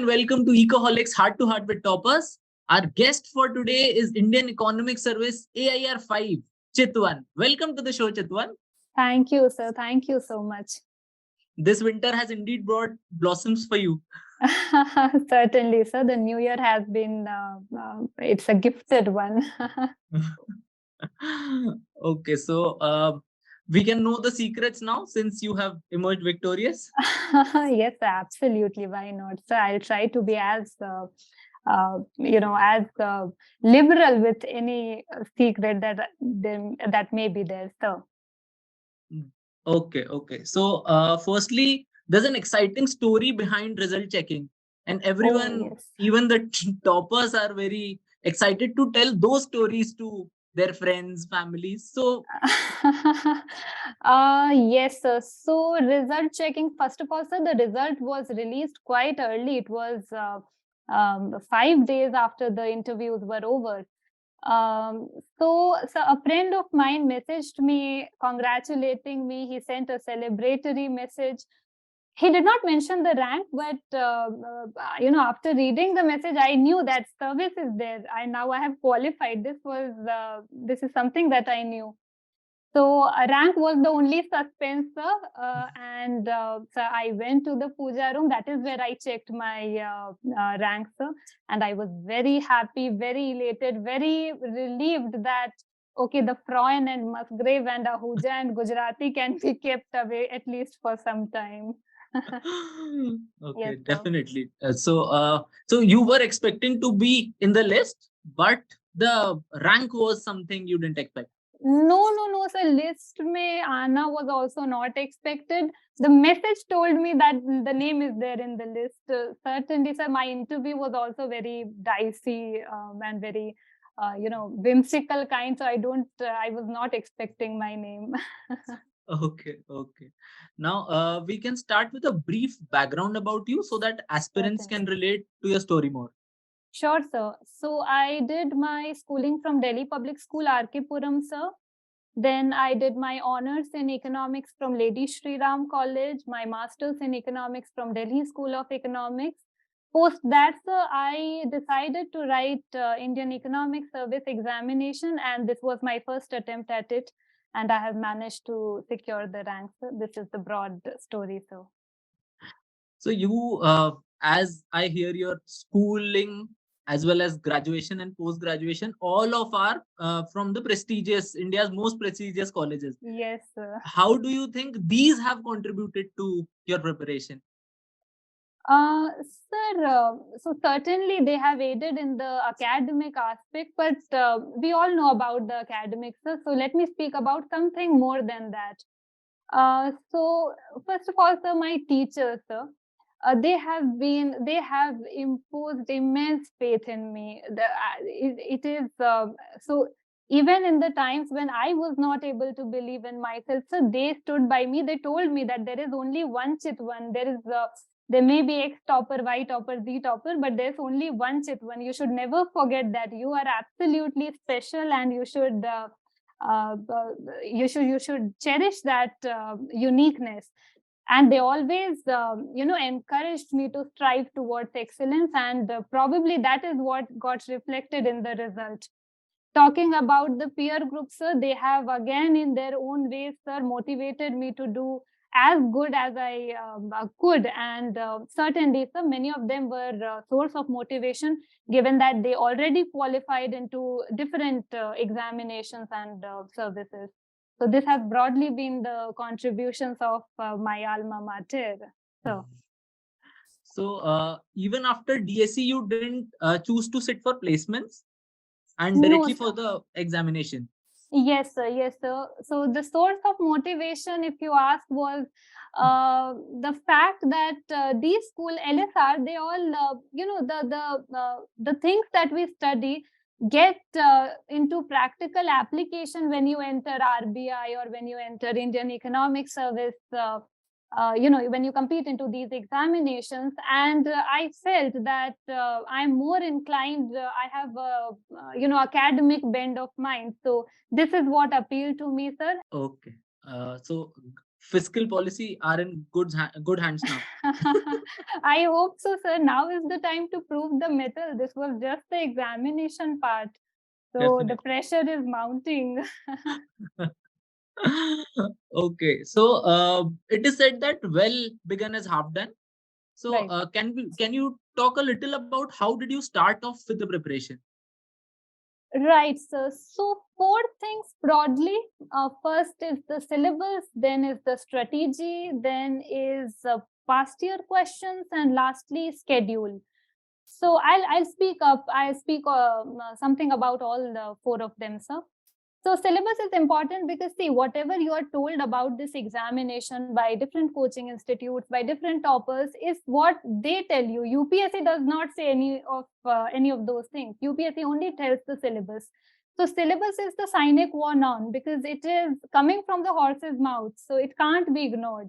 and welcome to Ecoholics Heart to Heart with Toppers. Our guest for today is Indian Economic Service AIR 5, Chitwan. Welcome to the show, Chitwan. Thank you, sir. Thank you so much. This winter has indeed brought blossoms for you. Certainly, sir. The new year has been, it's a gifted one. Okay, so we can know the secrets now since you have emerged victorious. Yes, absolutely. Why not? So I'll try to be as, as liberal with any secret that may be there. So. Okay. So firstly, there's an exciting story behind result checking. And everyone, Oh, yes. even the toppers are very excited to tell those stories to their friends, families. So yes, sir. So result checking, first of all, sir, the result was released quite early. It was 5 days after the interviews were over. So a friend of mine messaged me congratulating me. He sent a celebratory message. He did not mention the rank, but after reading the message, I knew that service is there. I have qualified. This is something that I knew. So rank was the only suspense, and so I went to the puja room. That is where I checked my rank, sir, and I was very happy, very elated, very relieved that okay, the Freud and Musgrave and Ahuja and Gujarati can be kept away at least for some time. okay, Yes, definitely. So you were expecting to be in the list, but the rank was something you didn't expect. No, sir. List mein Anna was also not expected. The message told me that the name is there in the list. Certainly, sir, my interview was also very dicey and very, whimsical kind. So I was not expecting my name. Okay. Now, we can start with a brief background about you so that aspirants can relate to your story more. Sure, sir. So I did my schooling from Delhi Public School, R.K. Puram, sir. Then I did my honors in economics from Lady Shri Ram College, my masters in economics from Delhi School of Economics. Post that, sir, I decided to write Indian Economic Service examination, and this was my first attempt at it. And I have managed to secure the rank, sir. This is the broad story, sir. So you, as I hear your schooling as well as graduation and post-graduation, all of are from the India's most prestigious colleges. Yes, sir. How do you think these have contributed to your preparation? Sir, so certainly they have aided in the academic aspect, but we all know about the academics, sir. So let me speak about something more than that. So first of all, sir, my teachers, sir, they have imposed immense faith in me. It is so even in the times when I was not able to believe in myself, so they stood by me. They told me that there is only one Chitwan. There may be X topper, Y topper, Z topper, but there's only one Chitwan. You should never forget that you are absolutely special, and you should cherish that uniqueness. And they always encouraged me to strive towards excellence, and probably that is what got reflected in the result. Talking about the peer group, sir, they have again in their own ways, sir, motivated me to do as good as I could. And certainly, sir, many of them were a source of motivation, given that they already qualified into different examinations and services. So this has broadly been the contributions of my alma mater. So even after DSE, you didn't choose to sit for placements and directly for the examination? Yes, sir. So the source of motivation, if you ask, was the fact that these school LSR, they all, the things that we study get into practical application when you enter RBI or when you enter Indian Economic Service. When you compete into these examinations, and I felt that I'm more inclined. I have a academic bend of mind, so this is what appealed to me, sir. Okay. So fiscal policy are in good hands now. I hope so, sir. Now is the time to prove the metal. This was just the examination part. So the Definitely. pressure is mounting. Okay, so it is said that well begun is half done. So Right. can you talk a little about how did you start off with the preparation? Right, sir. So four things broadly. First is the syllabus, then is the strategy, then is past year questions, and lastly schedule. So I'll speak up. I speak something about all the four of them, sir. So syllabus is important because see, whatever you are told about this examination by different coaching institutes, by different toppers, is what they tell you. UPSC does not say any of those things. UPSC only tells the syllabus. So syllabus is the sine qua non because it is coming from the horse's mouth, so it can't be ignored.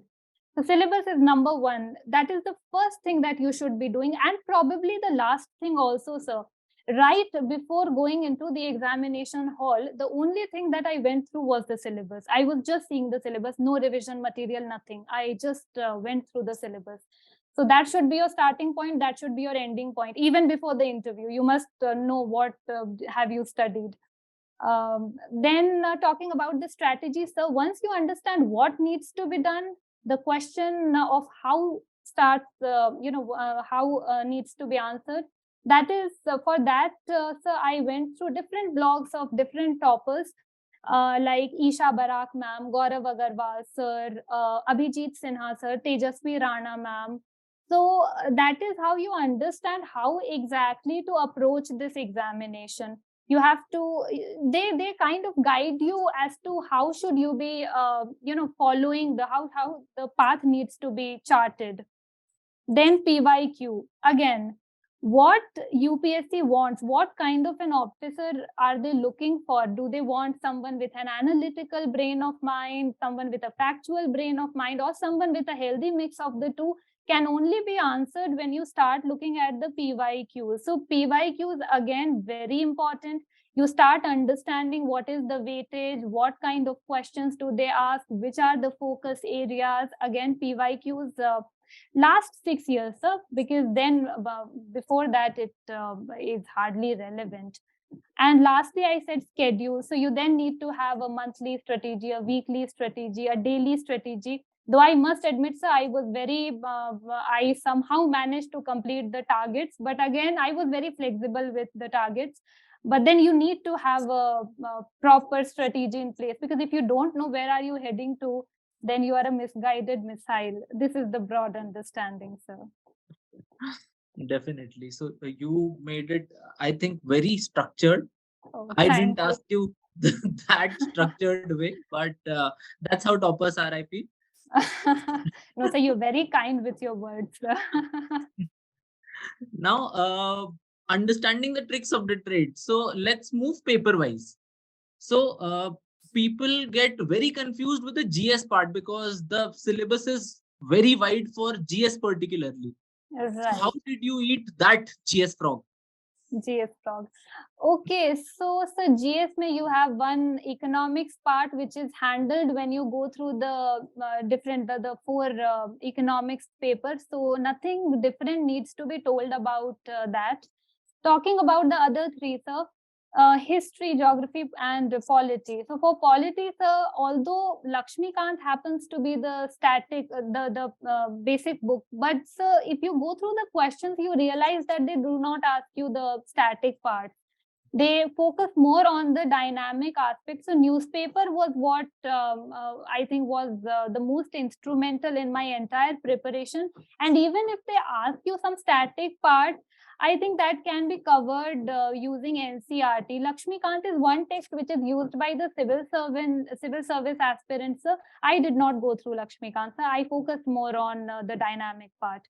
So syllabus is number one. That is the first thing that you should be doing, and probably the last thing also, sir. Right before going into the examination hall, the only thing that I went through was the syllabus. I was just seeing the syllabus, no revision material, nothing. I just went through the syllabus. So that should be your starting point. That should be your ending point. Even before the interview, you must know what have you studied. Then talking about the strategy, so once you understand what needs to be done, the question of how starts, how needs to be answered. That is for that, so I went through different blogs of different toppers like Isha Barak ma'am, Gaurav Agarwal sir, Abhijit Sinha sir, Tejasvi Rana ma'am. So that is how you understand how exactly to approach this examination. You have to, they kind of guide you as to how should you be following the how the path needs to be charted. Then PYQ again, what UPSC wants, what kind of an officer are they looking for? Do they want someone with an analytical brain of mind, someone with a factual brain of mind, or someone with a healthy mix of the two? Can only be answered when you start looking at the PYQs. So PYQs again very important. You start understanding what is the weightage, what kind of questions do they ask, which are the focus areas. Again, PYQs last 6 years, sir, because then before that it is hardly relevant. And lastly, I said schedule. So you then need to have a monthly strategy, a weekly strategy, a daily strategy. Though I must admit, sir, I was I somehow managed to complete the targets. But again, I was very flexible with the targets. But then you need to have a proper strategy in place, because if you don't know where are you heading to, then you are a misguided missile. This is the broad understanding, sir. Definitely. So you made it, I think, very structured. Oh, I didn't thank you. ask you that structured way, but that's how toppers are, I feel. No, sir, you're very kind with your words, sir. Now, understanding the tricks of the trade. So let's move paper wise. So people get very confused with the GS part because the syllabus is very wide for GS particularly. So how Right. did you eat that GS frog? GS frog. Okay, so GS may you have one economics part which is handled when you go through the the four economics papers. So nothing different needs to be told about that. Talking about the other three, sir, history, geography, and polity. So for polity, sir, although Lakshmikant happens to be the static, the basic book, but sir, if you go through the questions, you realize that they do not ask you the static part. They focus more on the dynamic aspect. So newspaper was what I think was the most instrumental in my entire preparation. And even if they ask you some static part, I think that can be covered using NCRT. Lakshmikant is one text which is used by the civil service aspirants. I did not go through Lakshmikant. I focused more on the dynamic part.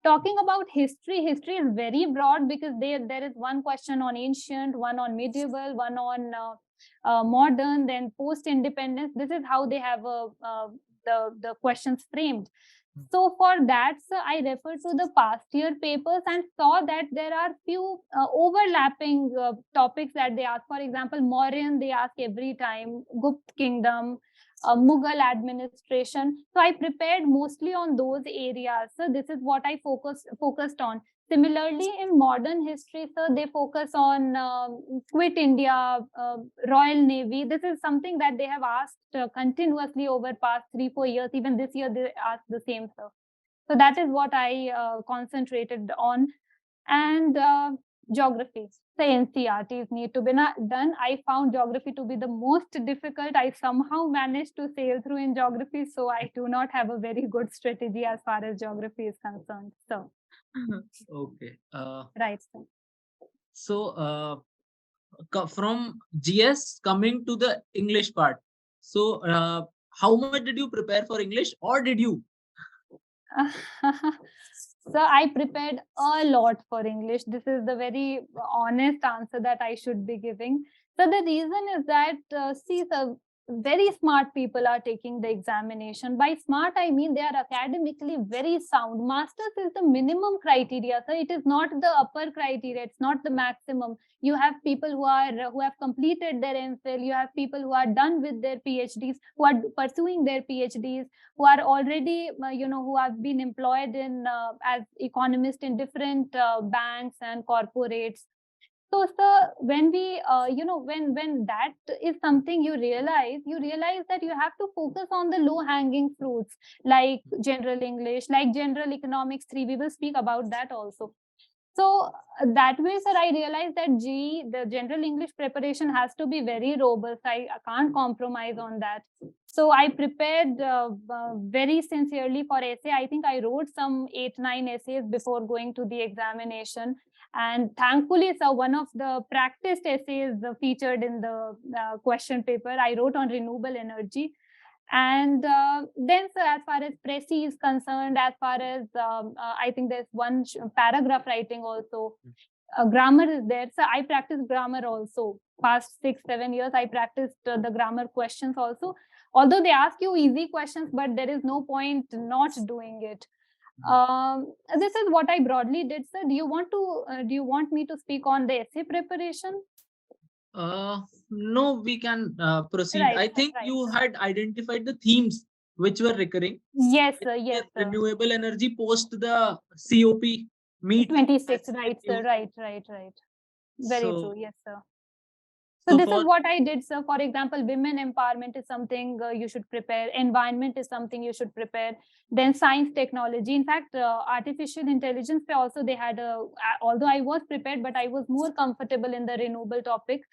Talking about history, history is very broad because there is one question on ancient, one on medieval, one on modern, then post-independence. This is how they have the questions framed. So for that, I referred to the past year papers and saw that there are few overlapping topics that they ask. For example, Mauryan, they ask every time, Gupt Kingdom, Mughal administration. So I prepared mostly on those areas. So this is what I focused on. Similarly, in modern history, so they focus on Quit India, Royal Navy. This is something that they have asked continuously over past 3-4 years. Even this year, they asked the same stuff. So that is what I concentrated on. And geography. The NCRTs need to be done. I found geography to be the most difficult. I somehow managed to sail through in geography. So I do not have a very good strategy as far as geography is concerned. So, Okay. right. So from GS coming to the English part. So how much did you prepare for English, or did you? So I prepared a lot for English. This is the very honest answer that I should be giving. So the reason is that, see, the very smart people are taking the examination. By smart, I mean they are academically very sound. Masters is the minimum criteria. So it is not the upper criteria. It's not the maximum. You have people who have completed their MPhil. You have people who are done with their PhDs, who are pursuing their PhDs, who are already, who have been employed in as economists in different banks and corporates. So, sir, when we, when that is something you realize that you have to focus on the low-hanging fruits, like general English, like general economics 3. We will speak about that also. So that way, sir, I realized that the general English preparation has to be very robust. I can't compromise on that. So I prepared very sincerely for essay. I think I wrote some 8-9 essays before going to the examination. And thankfully, sir, one of the practiced essays featured in the question paper, I wrote on renewable energy. And then, so as far as Prezi is concerned, as far as I think there's one paragraph writing also, grammar is there. So I practice grammar also. Past 6-7 years, I practiced the grammar questions also. Although they ask you easy questions, but there is no point not doing it. This is what I broadly did, sir. Do you want me to speak on the essay preparation? No, we can proceed. Right, I think right. you had identified the themes which were recurring. Yes, sir. Yes, sir. Renewable energy post the COP meet. 26, right, sir. Right. Very So, true. Yes, sir. So this is what I did, sir. For example, women empowerment is something you should prepare. Environment is something you should prepare. Then science, technology. In fact, artificial intelligence, also they had although I was prepared, but I was more comfortable in the renewable topic.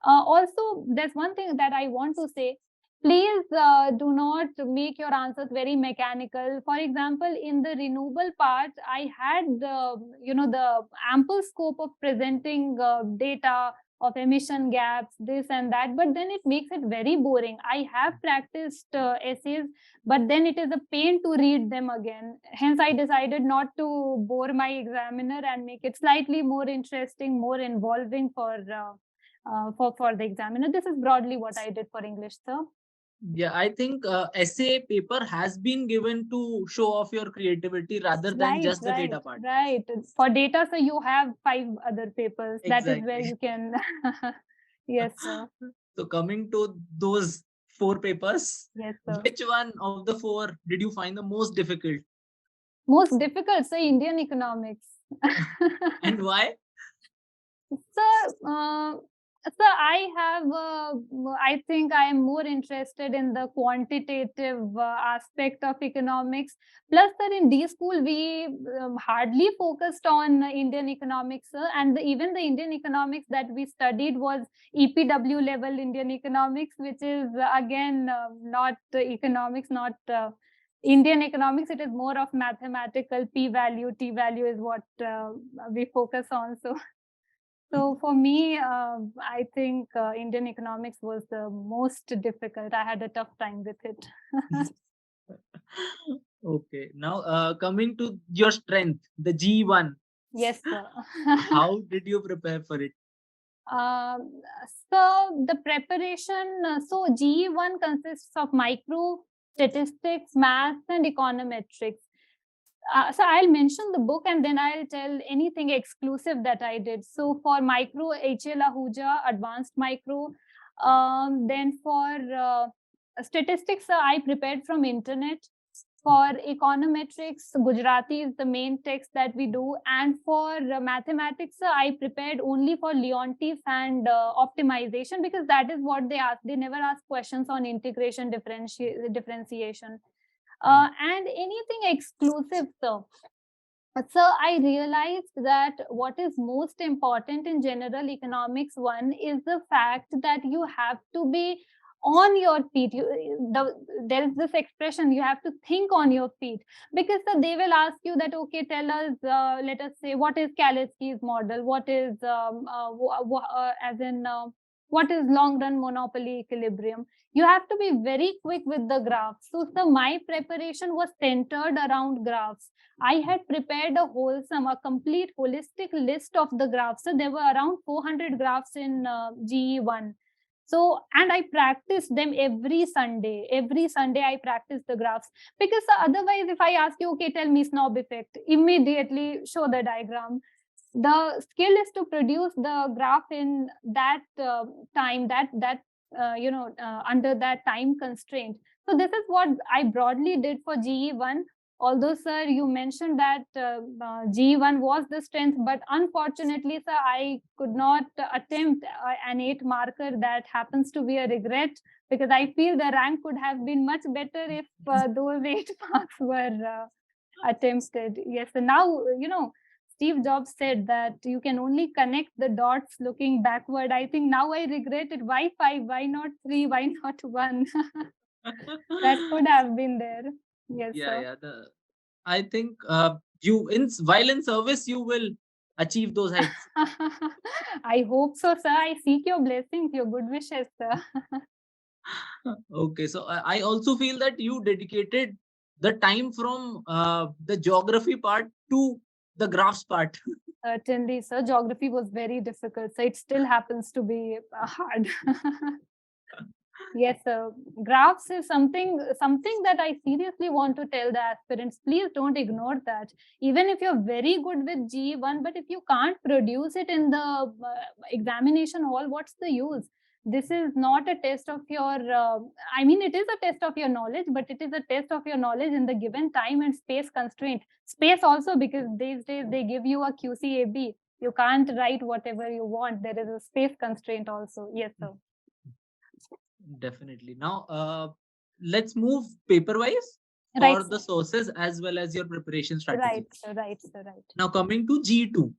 Also, there's one thing that I want to say. Please do not make your answers very mechanical. For example, in the renewable part, I had the ample scope of presenting data of emission gaps, this and that, but then it makes it very boring. I have practiced essays, but then it is a pain to read them again. Hence, I decided not to bore my examiner and make it slightly more interesting, more involving for the examiner. This is broadly what I did for English, sir. Yeah, I think essay paper has been given to show off your creativity rather than just the data part. Right. For data, so you have 5 other papers. Exactly. That is where you can. Yes, sir. So coming to those 4 papers, yes, sir. Which one of the 4 did you find the most difficult? Most difficult, sir, Indian economics. And why? So I think I am more interested in the quantitative aspect of economics. Plus, sir, in D school, we hardly focused on Indian economics, sir. And even the Indian economics that we studied was EPW level Indian economics, which is again not economics, not Indian economics. It is more of mathematical p-value, t-value is what we focus on. So for me, I think Indian economics was the most difficult. I had a tough time with it. Okay. Now, coming to your strength, the G1. Yes, sir. How did you prepare for it? So the preparation, so GE1 consists of micro, statistics, maths, and econometrics. So I'll mention the book and then I'll tell anything exclusive that I did. So for micro, H.A. Lahuja, advanced micro. Then for Statistics, I prepared from internet. For econometrics, Gujarati is the main text that we do. And for mathematics, I prepared only for Leontief and optimization, because that is what they ask. They never ask questions on integration, differentiation. And anything exclusive, so I realized that what is most important in general economics one is the fact that you have to be on your feet. There is this expression, you have to think on your feet, because they will ask you that, okay, tell us, let us say, what is Kalecki's model, what is what is long run monopoly equilibrium. You have to be very quick with the graphs. So my preparation was centered around graphs. I had prepared a complete holistic list of the graphs. So there were around 400 graphs in GE1. So, and I practiced them every Sunday. Every Sunday I practiced the graphs, because otherwise if I ask you, okay, tell me snob effect, immediately show the diagram. The skill is to produce the graph in that time, under that time constraint. So this is what I broadly did for GE1. Although, sir, you mentioned that GE1 was the strength, but unfortunately, sir, I could not attempt an 8 marker. That happens to be a regret, because I feel the rank could have been much better if those 8 marks were attempted. Yes, so now, Steve Jobs said that you can only connect the dots looking backward. I think now I regret it. Why 5? Why not 3? Why not 1? That could have been there. Yes, Yeah, sir. yeah. I think while in service, you will achieve those heights. I hope so, sir. I seek your blessings, your good wishes, sir. Okay, so I also feel that you dedicated the time from the geography part to the graphs part. Certainly, sir. Geography was very difficult, so it still happens to be hard. Yes, sir. Graphs is something that I seriously want to tell the aspirants. Please don't ignore that. Even if you're very good with G1, but if you can't produce it in the examination hall, what's the use? This is not a test of your, it is a test of your knowledge, but it is a test of your knowledge in the given time and space constraint. Space also, because these days they give you a QCAB. You can't write whatever you want. There is a space constraint also. Yes, sir. Definitely. Now, let's move paper-wise Right, for the sources as well as your preparation strategy. right. Now, coming to G2.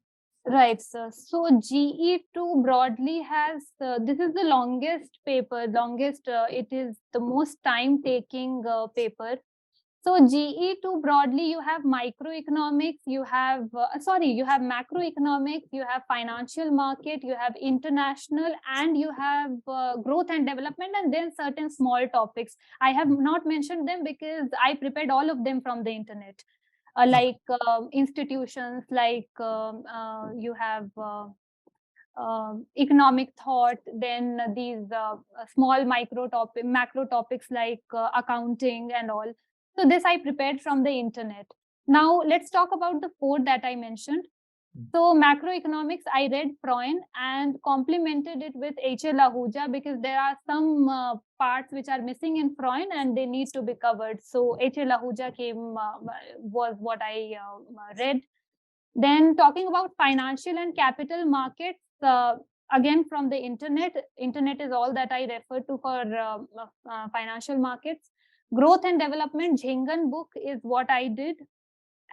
Right, sir. So GE2 broadly has, this is the longest paper, it is the most time-taking paper. So GE2 broadly, you have microeconomics, you have macroeconomics, you have financial market, you have international, and you have growth and development, and then certain small topics. I have not mentioned them because I prepared all of them from the internet. Like institutions, like you have economic thought, then these small macro topics like accounting and all. So this I prepared from the internet. Now let's talk about the 4 that I mentioned. So macroeconomics, I read Freund and complemented it with H.L. Ahuja, because there are some parts which are missing in Freund and they need to be covered. So H.L. Ahuja was what I read. Then talking about financial and capital markets, again from the internet. Internet is all that I refer to for financial markets. Growth and development, Jhingan book is what I did.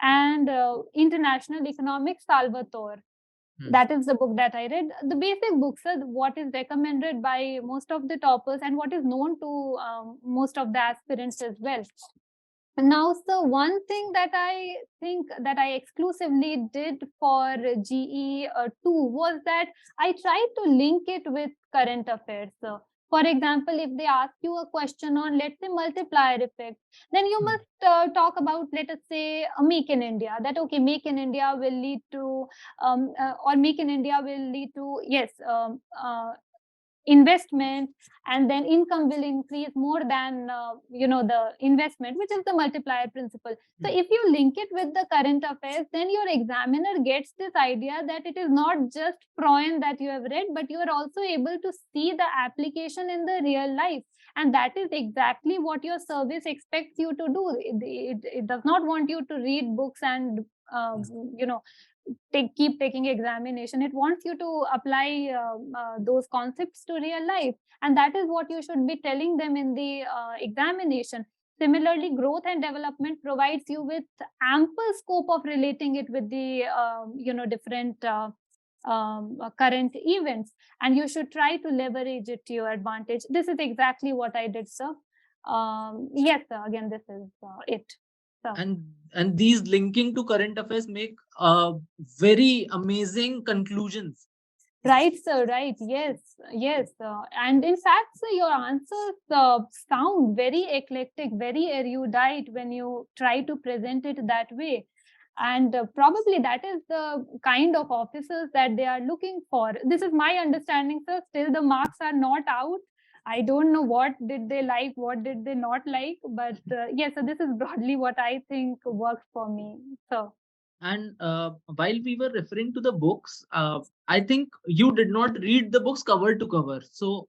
And international economics, Salvatore. That is the book that I read. The basic books are what is recommended by most of the toppers and what is known to most of the aspirants as well. Now, so one thing that I think that I exclusively did for GE2 was that I tried to link it with current affairs. So, for example, if they ask you a question on, let's say, multiplier effect, then you must talk about, let us say, Make in India. That, okay, Make in India will lead to, or Make in India will lead to, yes, investment, and then income will increase more than the investment, which is the multiplier principle. So if you link it with the current affairs, then your examiner gets this idea that it is not just Freud that you have read, but you are also able to see the application in the real life. And that is exactly what your service expects you to do. It does not want you to read books and keep taking examination. It wants you to apply those concepts to real life, and that is what you should be telling them in the examination. Similarly, growth and development provides you with ample scope of relating it with the different current events, and you should try to leverage it to your advantage. This is exactly what I did, sir. Yes, sir. Again, this is it. So. And these linking to current affairs make very amazing conclusions. Right, sir. Right. Yes. Yes. And in fact, sir, your answers sound very eclectic, very erudite when you try to present it that way. And probably that is the kind of officers that they are looking for. This is my understanding, sir. Still, the marks are not out. I don't know what did they like, what did they not like. But yes, so this is broadly what I think worked for me. So. And while we were referring to the books, I think you did not read the books cover to cover. So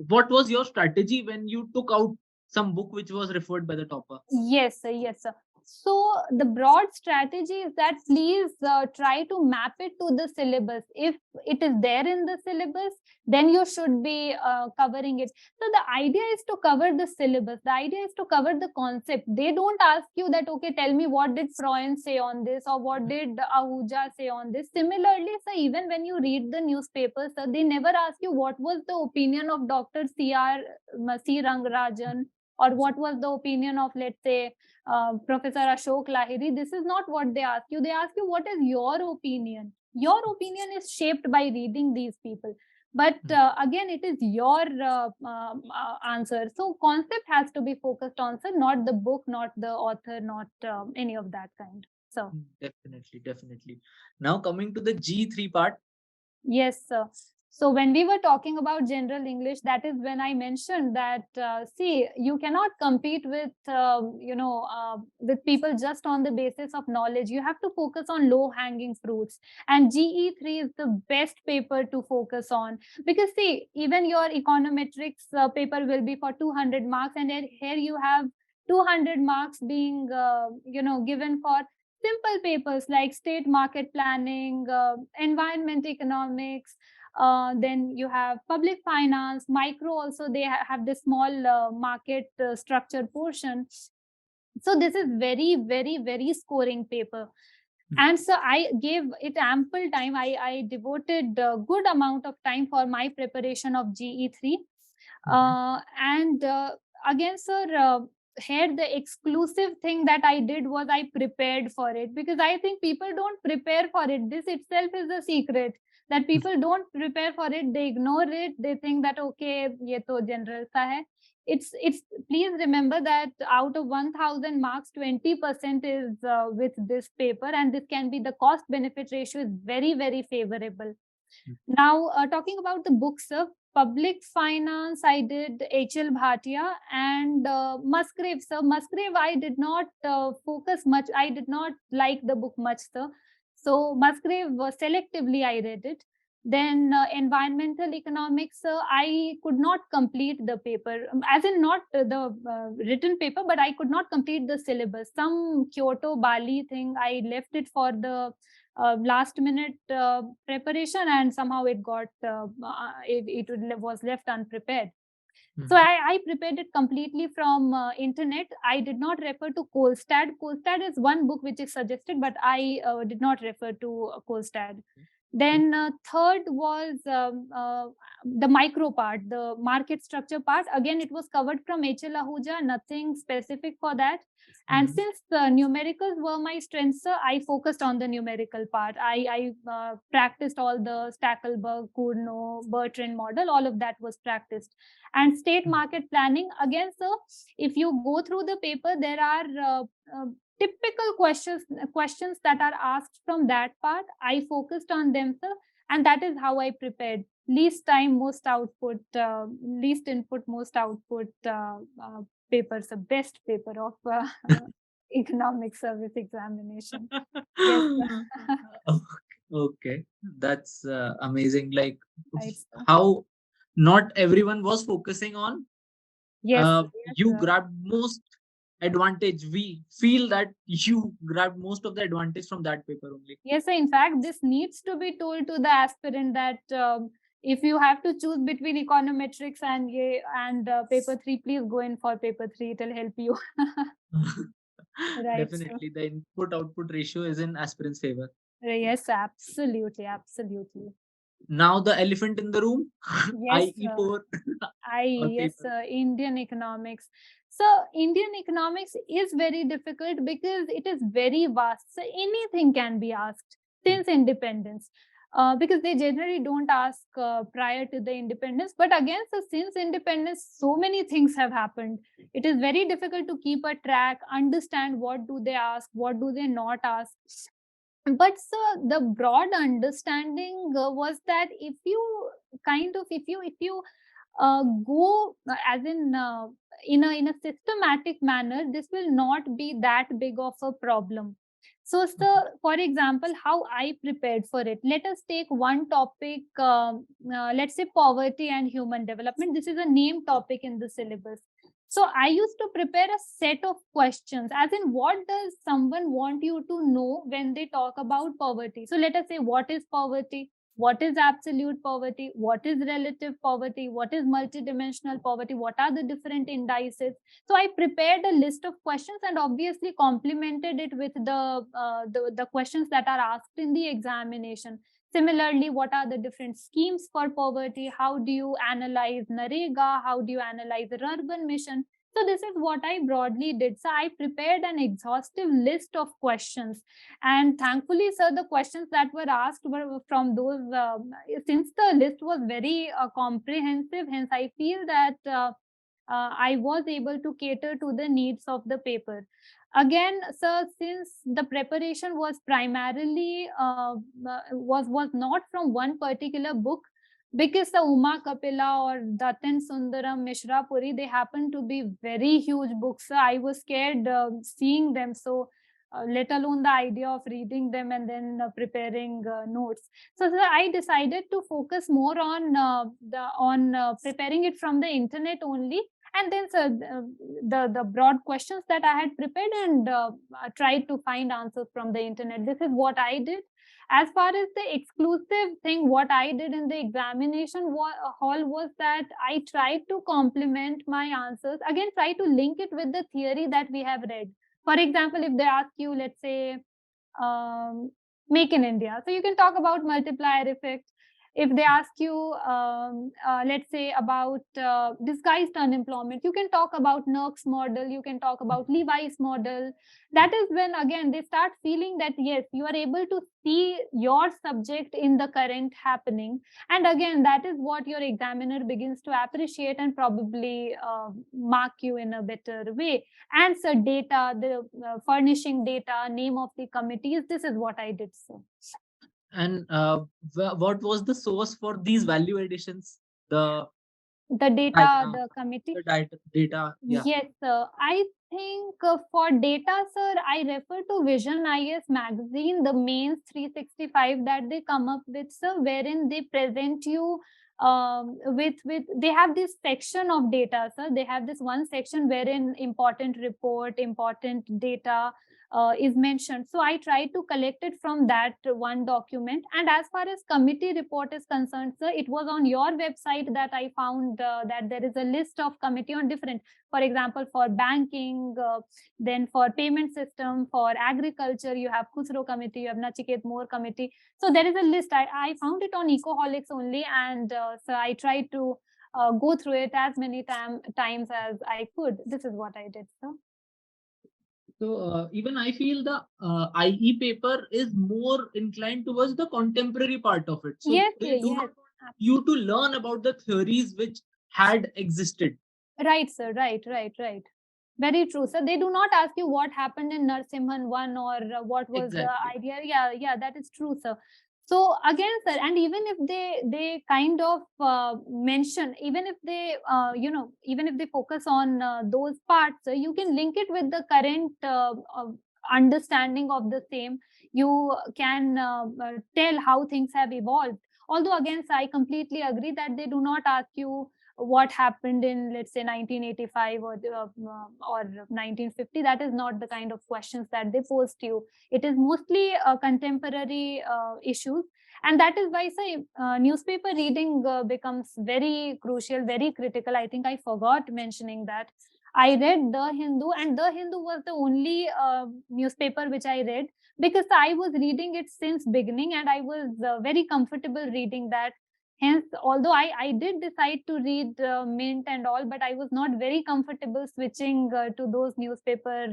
what was your strategy when you took out some book which was referred by the topper? Yes, sir. Yes, sir. So the broad strategy is that please try to map it to the syllabus. If it is there in the syllabus, then you should be covering it. So the idea is to cover the syllabus. The idea is to cover the concept. They don't ask you that, okay, tell me what did Freud say on this, or what did Ahuja say on this. Similarly, sir, even when you read the newspapers, sir, they never ask you what was the opinion of Dr. C. Rangarajan, or what was the opinion of, let's say, Professor Ashok Lahiri. This is not what they ask you. They ask you, what is your opinion? Your opinion is shaped by reading these people. But again, it is your answer. So concept has to be focused on, sir, not the book, not the author, not any of that kind. So Definitely. Now coming to the G3 part. Yes, sir. So when we were talking about general English, that is when I mentioned that, see, you cannot compete with, with people just on the basis of knowledge. You have to focus on low-hanging fruits. And GE3 is the best paper to focus on. Because, see, even your econometrics paper will be for 200 marks. And here you have 200 marks being, given for simple papers like state market planning, environment economics, then you have public finance, micro also, they have the small market structure portion. So this is very, very, very scoring paper. And so I gave it ample time. I devoted a good amount of time for my preparation of GE3. And again, sir, here the exclusive thing that I did was I prepared for it, because I think people don't prepare for it. This itself is a secret, that people don't prepare for it. They ignore it. They think that, okay, ye to general sa hai. It's please remember that out of 1000 marks, 20% is with this paper, and this can be, the cost benefit ratio is very, very favorable. Now, talking about the books, public finance, I did H.L. Bhatia and Musgrave, sir. Musgrave, I did not focus much. I did not like the book much, sir. So Musgrave, selectively I read it. Then environmental economics, I could not complete the paper, as in not the written paper, but I could not complete the syllabus. Some Kyoto, Bali thing, I left it for the last minute preparation, and somehow it got it was left unprepared. So I prepared it completely from internet. I did not refer to Kolstad. Kolstad is one book which is suggested, but I did not refer to Kolstad. Then third was the micro part, the market structure part. Again, it was covered from H.L. Ahuja, nothing specific for that. And since the numericals were my strengths, I focused on the numerical part. I practiced all the Stackelberg, Cournot, Bertrand model, all of that was practiced. And state market planning, again, sir, if you go through the paper, there are typical questions that are asked from that part. I focused on them, sir, and that is how I prepared. least time, most output, least input, most output paper, so best paper of economic service examination. Yes, Okay, that's amazing. Like right. So, how not everyone was focusing on. yes, yes, You grabbed most advantage. We feel that you grabbed most of the advantage from that paper only. yes. So in fact, this needs to be told to the aspirant that if you have to choose between econometrics and paper 3, please go in for paper 3. It will help you. Right. So, Definitely, the input output ratio is in aspirant's favor. yes, absolutely, absolutely. Now the elephant in the room, Yes, IE4 or yes, paper. Indian economics. So Indian economics is very difficult because it is very vast. So anything can be asked since independence. Because they generally don't ask prior to the independence. But again, so since independence, so many things have happened. It is very difficult to keep a track, understand what do they ask, what do they not ask. But so the broad understanding was that if you if you go as in a systematic manner, this will not be that big of a problem. So, for example, how I prepared for it, let us take one topic, let's say poverty and human development. This is a named topic in the syllabus. So I used to prepare a set of questions, as in what does someone want you to know when they talk about poverty. So let us say, what is poverty? What is absolute poverty? What is relative poverty? What is multidimensional poverty? What are the different indices? So I prepared a list of questions and obviously complemented it with the questions that are asked in the examination. Similarly, what are the different schemes for poverty? How do you analyze Narega? How do you analyze the urban mission? So this is what I broadly did. So I prepared an exhaustive list of questions, and thankfully, sir, the questions that were asked were from those. Since the list was very comprehensive, hence I feel that I was able to cater to the needs of the paper. Again, sir, since the preparation was primarily was not from one particular book, because the Uma Kapila or Datan Sundaram, Mishra Puri, they happen to be very huge books. So I was scared seeing them. So let alone the idea of reading them and then preparing notes. So I decided to focus more on preparing it from the internet only, and then the broad questions that I had prepared, and tried to find answers from the internet. This is what I did. As far as the exclusive thing, what I did in the examination hall was that I tried to complement my answers, again try to link it with the theory that we have read. For example, if they ask you, let's say, make in India, so you can talk about multiplier effect. If they ask you, let's say, about disguised unemployment, you can talk about Nerk's model, you can talk about Levi's model. That is when again they start feeling that yes, you are able to see your subject in the current happening, and again that is what your examiner begins to appreciate and probably mark you in a better way. Answer data, the furnishing data, name of the committees. This is what I did, so. And what was the source for these value additions? The The data, diagram, the committee. data. Yeah. Yes, sir. I think for data, sir, I refer to Vision IES magazine, the mains 365 that they come up with, sir, wherein they present you with they have this section of data, sir. They have this one section wherein important report, important data is mentioned. So I try to collect it from that one document. And as far as committee report is concerned, sir, it was on your website that I found that there is a list of committee on different, for example, for banking, then for payment system, for agriculture, you have Khusro committee, you have Nachiket More committee. So there is a list. I found it on Ecoholics only, and so I tried to go through it as many times as I could. This is what I did, sir. So even I feel the IE paper is more inclined towards the contemporary part of it. So Yes, they do yes. not want you to learn about the theories which had existed. Right, sir. Right. Very true. So they do not ask you what happened in Narsimhan 1 or what was the Exactly. idea. Yeah, that is true, sir. So again, sir, and even if they kind of mention, even if they even if they focus on those parts, you can link it with the current understanding of the same. You can tell how things have evolved. Although again, I completely agree that they do not ask you what happened in, let's say, 1985 or 1950. That is not the kind of questions that they pose to you. It is mostly contemporary issues, and that is why, say, newspaper reading becomes very crucial, very critical. I think I forgot mentioning that I read The Hindu, and The Hindu was the only newspaper which I read, because I was reading it since beginning, and I was very comfortable reading that. Hence, although I did decide to read Mint and all, but I was not very comfortable switching to those newspaper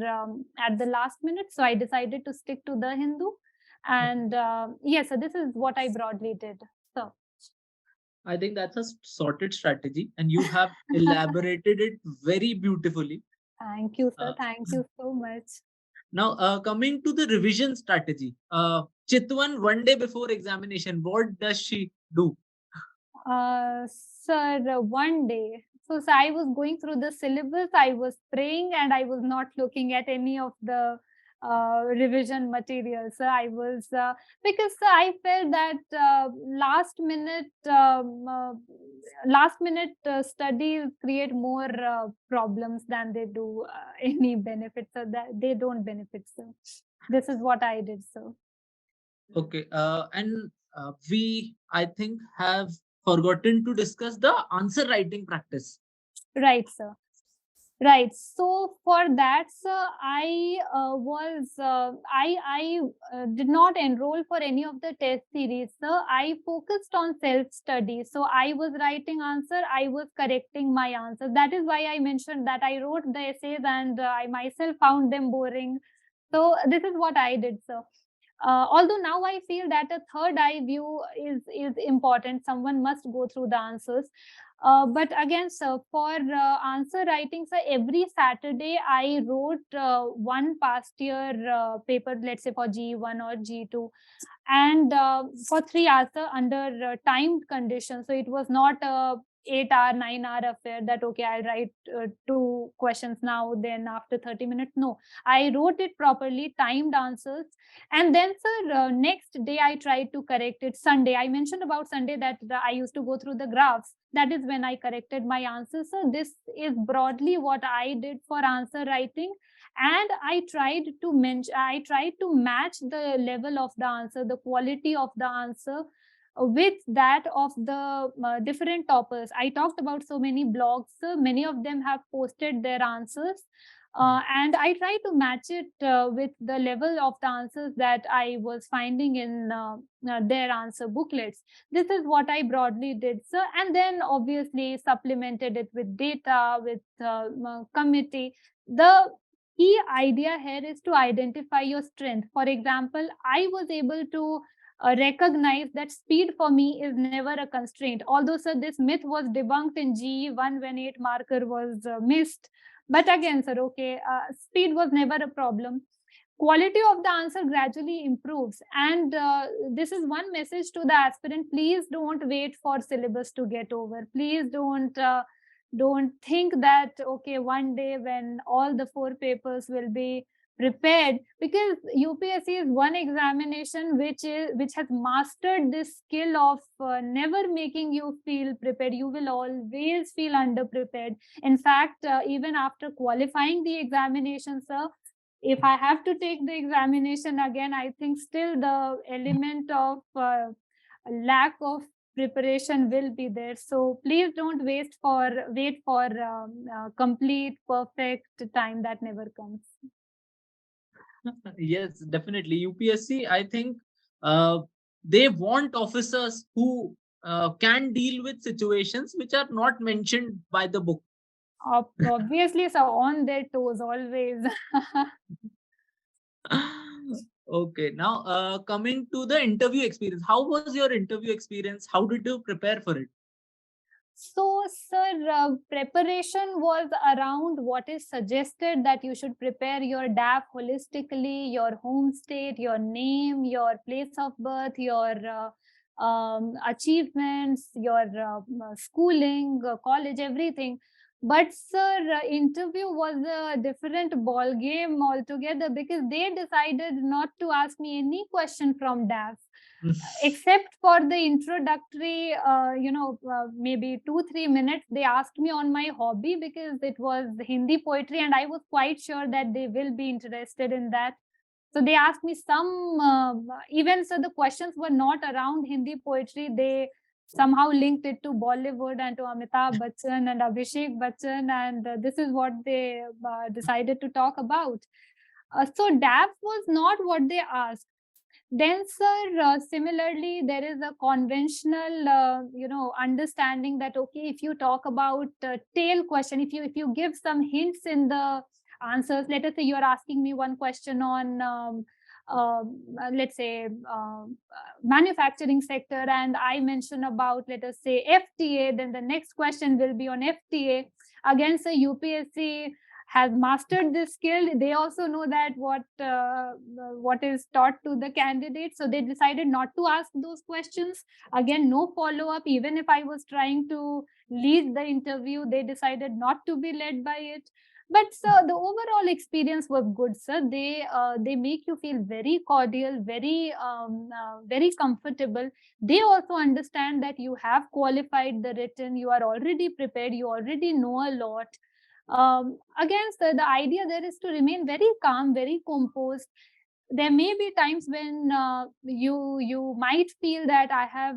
at the last minute. So I decided to stick to The Hindu. And yes, so this is what I broadly did. So I think that's a sorted strategy, and you have elaborated it very beautifully. thank you, sir. Uh, Thank you so much. Now, coming to the revision strategy, Chitwan, one day before examination, what does she do? Sir, one day. So I was going through the syllabus, I was praying, and I was not looking at any of the revision material. So I was, because I felt that last minute studies create more problems than they do any benefits. So that they don't benefit. So this is what I did. So Okay, and we, I think, have forgotten to discuss the answer writing practice. right, sir. Right. So for that, sir, I did not enroll for any of the test series. Sir, I focused on self study. So I was writing answer. I was correcting my answer. That is why I mentioned that I wrote the essays, and I myself found them boring. So this is what I did, sir. Although now I feel that a third eye view is important. Someone must go through the answers. But again, sir, for answer writing, sir, every Saturday I wrote one past year paper, let's say for G1 or G2, and for 3 hours, sir, under timed conditions. So it was not a 8 hour, 9 hour affair that, okay, I'll write 2 questions now, then after 30 minutes. No, I wrote it properly, timed answers. And then, sir, next day I tried to correct it. Sunday, I mentioned about Sunday that I used to go through the graphs. That is when I corrected my answers. So this is broadly what I did for answer writing. And I tried to match the level of the answer, the quality of the answer with that of the different toppers. I talked about so many blogs. Many of them have posted their answers. And I try to match it with the level of the answers that I was finding in their answer booklets. This is what I broadly did, sir. And then obviously supplemented it with data, with committee. The key idea here is to identify your strength. For example, I was able to recognize that speed for me is never a constraint. Although, sir, this myth was debunked in GE1 when 8 marker was missed. But again, sir, okay, speed was never a problem. Quality of the answer gradually improves. And this is one message to the aspirant: please don't wait for syllabus to get over. Please don't think that, okay, one day when all the 4 papers will be prepared, because UPSC is one examination which has mastered this skill of never making you feel prepared. You will always feel underprepared. In fact, even after qualifying the examination, sir, if I have to take the examination again, I think still the element of lack of preparation will be there. So please don't wait for complete perfect time that never comes. Yes, definitely. UPSC, I think they want officers who can deal with situations which are not mentioned by the book. Obviously, so on their toes always. Okay, now coming to the interview experience. How was your interview experience? How did you prepare for it? So, sir, preparation was around what is suggested, that you should prepare your DAP holistically, your home state, your name, your place of birth, your achievements, your schooling, college, everything. But, sir, interview was a different ball game altogether, because they decided not to ask me any question from DAP, except for the introductory, maybe 2-3 minutes. They asked me on my hobby, because it was Hindi poetry, and I was quite sure that they will be interested in that. So they asked me some, even so the questions were not around Hindi poetry. They somehow linked it to Bollywood and to Amitabh Bachchan and Abhishek Bachchan, and this is what they decided to talk about. So DAF was not what they asked. Then, sir, similarly, there is a conventional, understanding that, okay, if you talk about tail question, if you give some hints in the answers, let us say you are asking me one question on, let's say, manufacturing sector, and I mention about, let us say, FTA, then the next question will be on FTA. Again, sir, UPSC has mastered this skill. They also know that what is taught to the candidate, so they decided not to ask those questions. Again, no follow up. Even if I was trying to lead the interview, they decided not to be led by it. But sir, the overall experience was good, sir. They make you feel very cordial, very comfortable. They also understand that you have qualified the written, you are already prepared, you already know a lot. Again, sir, the idea there is to remain very calm, very composed. There may be times when you might feel that I have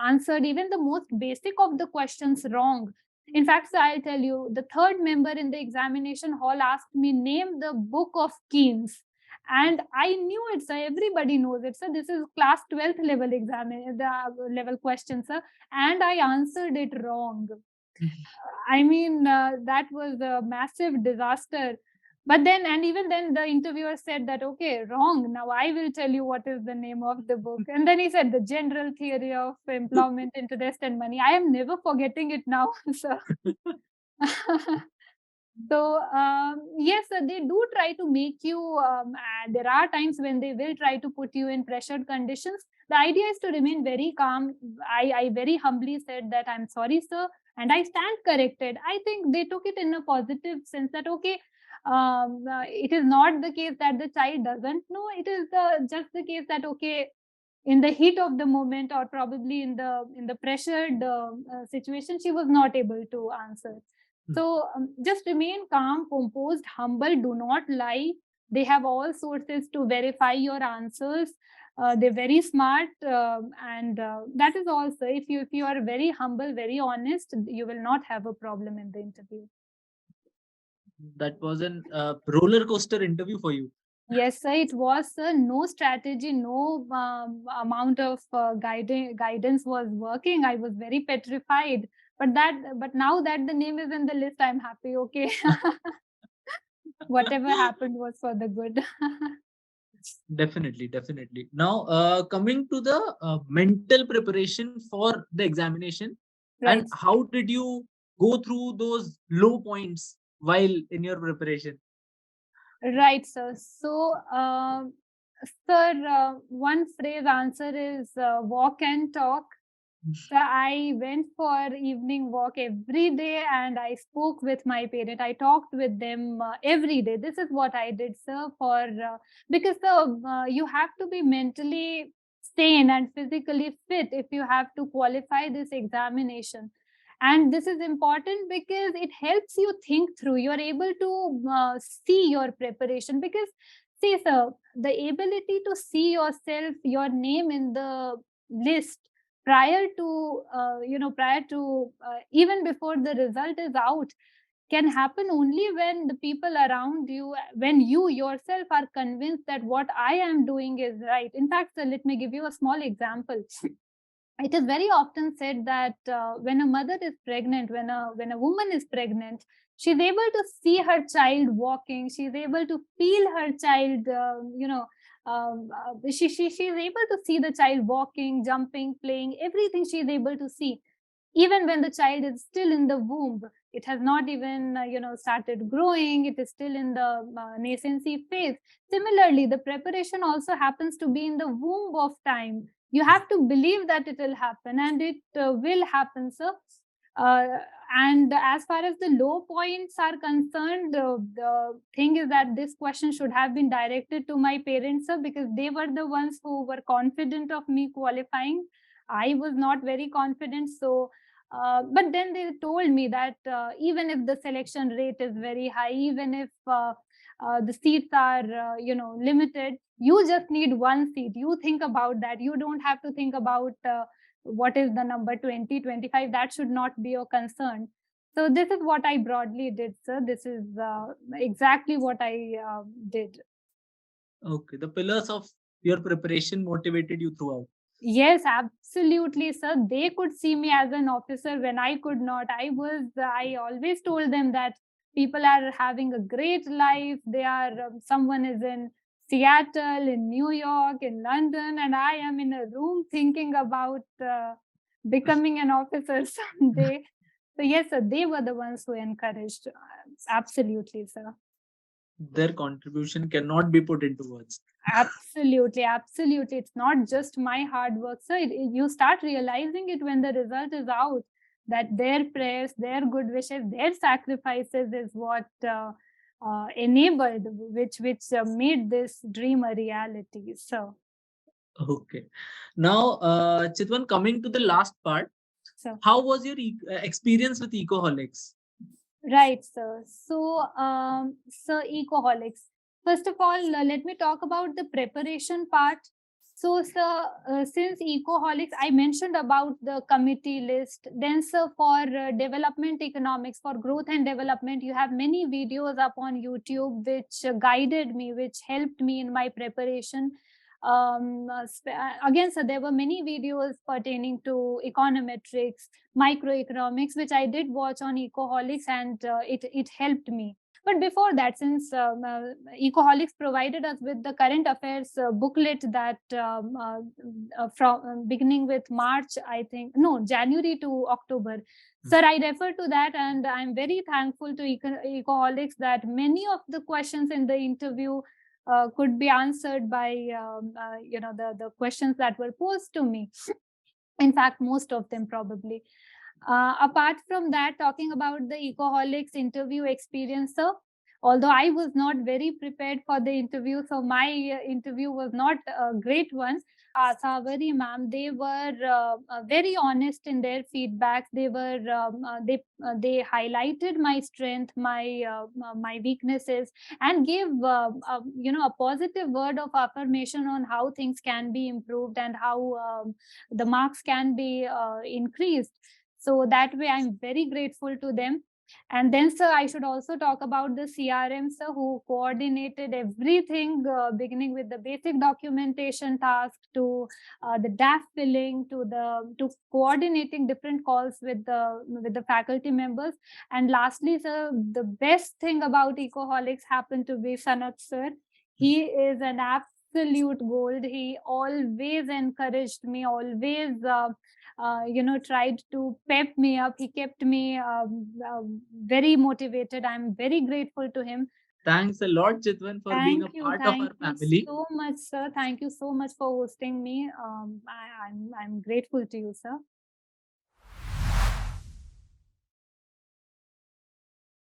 answered even the most basic of the questions wrong. In fact, sir, I'll tell you, the third member in the examination hall asked me, name the book of Keynes. And I knew it, sir. Everybody knows it, sir. This is class 12th level the level question, sir. And I answered it wrong. I mean, that was a massive disaster. But then, and even then, the interviewer said that, okay, wrong. Now I will tell you what is the name of the book. And then he said, The General Theory of Employment, Interest, and Money. I am never forgetting it now, sir. So, yes, sir, they do try to make you, there are times when they will try to put you in pressured conditions. The idea is to remain very calm. I very humbly said that I'm sorry, sir, and I stand corrected. I think they took it in a positive sense that, okay, it is not the case that the child doesn't know. It is just the case that, okay, in the heat of the moment, or probably in the pressured situation, she was not able to answer. So just remain calm, composed, humble. Do not lie. They have all sources to verify your answers. They're very smart, and that is also, if you are very humble, very honest, you will not have a problem in the interview. That was an roller coaster interview for you. Yes, sir, it was, sir. No strategy, no amount of guidance was working. I was very petrified. But now that the name is in the list, I'm happy. Okay, whatever happened was for the good. Definitely, definitely. Now, coming to the mental preparation for the examination, Right. and how did you go through those low points while in your preparation? Right, sir. So, sir, one phrase answer is walk and talk. So I went for evening walk every day, and I spoke with my parent. I talked with them every day. This is what I did, sir, because you have to be mentally sane and physically fit if you have to qualify this examination. And this is important because it helps you think through. You're able to see your preparation, because, see, sir, the ability to see yourself, your name in the list prior to even before the result is out, can happen only when the people around you, when you yourself are convinced that what I am doing is right. In fact, sir, let me give you a small example. It is very often said that when a mother is pregnant, when a woman is pregnant, she's able to see her child walking, she's able to feel her child, she's able to see the child walking, jumping, playing, everything she's able to see. even when the child is still in the womb. It has not even started growing. It is still in the nascency phase. Similarly, the preparation also happens to be in the womb of time. You have to believe that it will happen, and it will happen, sir. And as far as the low points are concerned, the thing is that this question should have been directed to my parents, sir, because they were the ones who were confident of me qualifying. I was not very confident. So but then they told me that even if the selection rate is very high, even if the seats are limited, you just need one seat. You think about that. You don't have to think about what is the number 20, 25. That should not be your concern. So this is what I broadly did, sir. This is exactly what I did. Okay, the pillars of your preparation motivated you throughout. Yes, absolutely, sir. They could see me as an officer when I could not. I always told them that people are having a great life. They are, someone is in Seattle, in New York, in London, and I am in a room thinking about becoming an officer someday. So, yes, sir, they were the ones who encouraged. Absolutely, sir. Their contribution cannot be put into words. Absolutely, absolutely. It's not just my hard work, sir. You start realizing it when the result is out, that their prayers, their good wishes, their sacrifices is what enabled, which made this dream a reality. So, Okay. Now, Chitwan, coming to the last part, so how was your experience with Ecoholics? right, sir. So, Ecoholics. First of all, let me talk about the preparation part. So, sir, since Ecoholics, I mentioned about the committee list. Then, sir, for development economics, for growth and development, you have many videos up on YouTube which guided me, which helped me in my preparation. Again, sir, there were many videos pertaining to econometrics, microeconomics, which I did watch on Ecoholics, and it helped me. But before that, since Ecoholics provided us with the current affairs booklet that from beginning with March, I think, no, January to October. Sir, I refer to that, and I'm very thankful to Ecoholics that many of the questions in the interview could be answered by the questions that were posed to me. In fact, most of them probably. Apart from that, talking about the Ecoholics interview experience, sir, although I was not very prepared for the interview, so my interview was not a great one. Savari ma'am, they were very honest in their feedbacks. They were they highlighted my strength, my weaknesses, and gave a positive word of affirmation on how things can be improved and how the marks can be increased. So that way, I'm very grateful to them. And then, sir, I should also talk about the CRM, sir, who coordinated everything, beginning with the basic documentation task to the DAF filling to coordinating different calls with the faculty members. And lastly, sir, the best thing about Ecoholics happened to be Sanat, sir. He is an absolute gold. He always encouraged me, always tried to pep me up. He kept me very motivated. I'm very grateful to him. Thanks a lot, Chitwan, for being a part of our family. Thank you so much, sir. Thank you so much for hosting me. I'm grateful to you, sir.